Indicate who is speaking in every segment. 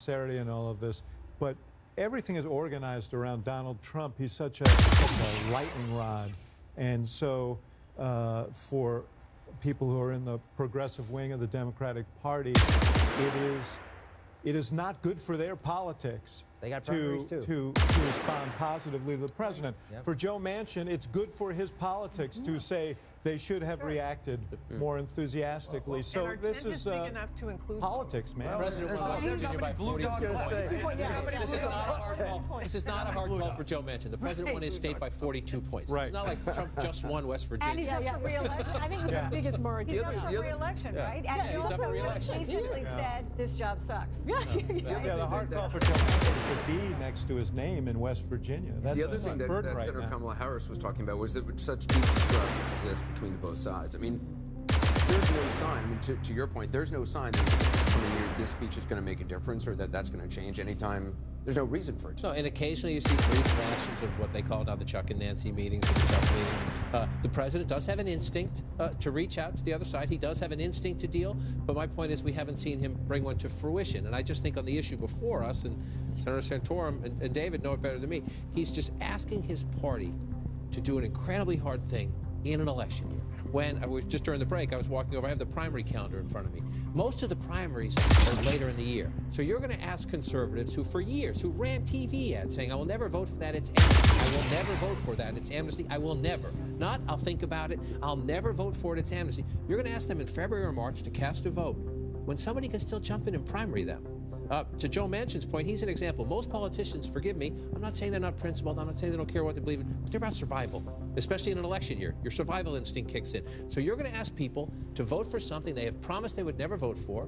Speaker 1: sincerity in all of this, but everything is organized around Donald Trump. He's such a lightning rod. And so for people who are in the progressive wing of the Democratic Party, it is not good for their politics to respond positively to the president.
Speaker 2: Yep.
Speaker 1: For Joe Manchin, it's good for his politics to say they should have reacted more enthusiastically. So this is
Speaker 3: big enough to include
Speaker 1: politics, man.
Speaker 4: The president won West Virginia by 40 points. This is not a hard call for Joe Manchin. The president won his state by 42 points.
Speaker 1: Right.
Speaker 4: It's not like Trump just won West Virginia.
Speaker 3: And he's up for re-election. I think it's the biggest margin. He's up for re-election, right? And he
Speaker 4: he's up for re-election.
Speaker 3: basically said, this job sucks.
Speaker 1: Yeah, the hard call for Joe Manchin is the D next to his name in West Virginia. That's
Speaker 5: the other thing that
Speaker 1: right
Speaker 5: Senator
Speaker 1: now.
Speaker 5: Kamala Harris was talking about was that such deep distrust exists between both sides. I mean, there's no sign. I mean, to your point, there's no sign that this speech is going to make a difference or that that's going to change anytime. There's no reason for it.
Speaker 4: No, and occasionally you see brief flashes of what they call now the Chuck and Nancy meetings or the Chuck meetings. The president does have an instinct to reach out to the other side. He does have an instinct to deal. But my point is we haven't seen him bring one to fruition. And I just think on the issue before us, and Senator Santorum and David know it better than me, he's just asking his party to do an incredibly hard thing in an election year. When I was just during the break, I was walking over, I have the primary calendar in front of me. Most of the primaries are later in the year. So you're going to ask conservatives who for years, who ran TV ads saying, I will never vote for that, it's amnesty. I will never vote for that, it's amnesty. I will never. Not, I'll think about it. I'll never vote for it, it's amnesty. You're going to ask them in February or March to cast a vote when somebody can still jump in and primary them. To Joe Manchin's point, he's an example. Most politicians, forgive me, I'm not saying they're not principled, I'm not saying they don't care what they believe in, but they're about survival, especially in an election year. Your survival instinct kicks in. So you're going to ask people to vote for something they have promised they would never vote for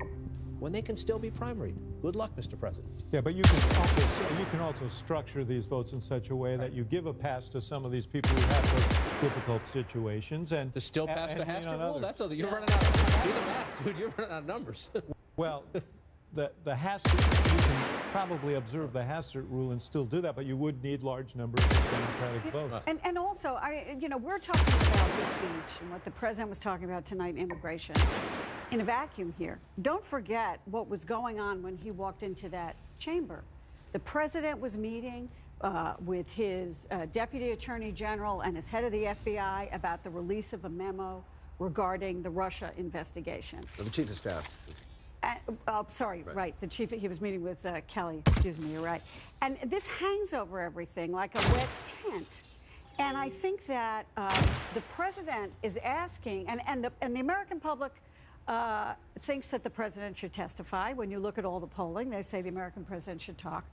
Speaker 4: when they can still be primaried. Good luck, Mr. President.
Speaker 1: Yeah, but you can also structure these votes in such a way that you give a pass to some of these people who have those difficult situations. And
Speaker 4: to still pass the Hastert rule?
Speaker 1: others.
Speaker 4: That's other. You're running out of do the math, dude. You're running out of numbers.
Speaker 1: Well, the Hastert, you can probably observe the Hastert rule and still do that, but you would need large numbers of Democratic votes.
Speaker 3: And also, we're talking about this speech and what the president was talking about tonight, immigration, in a vacuum here. Don't forget what was going on when he walked into that chamber. The president was meeting with his deputy attorney general and his head of the FBI about the release of a memo regarding the Russia investigation.
Speaker 5: The chief of staff.
Speaker 3: Right. The chief, he was meeting with Kelly, excuse me, you're right. And this hangs over everything like a wet tent. And I think that the president is asking, and the American public thinks that the president should testify. When you look at all the polling, they say the American president should talk.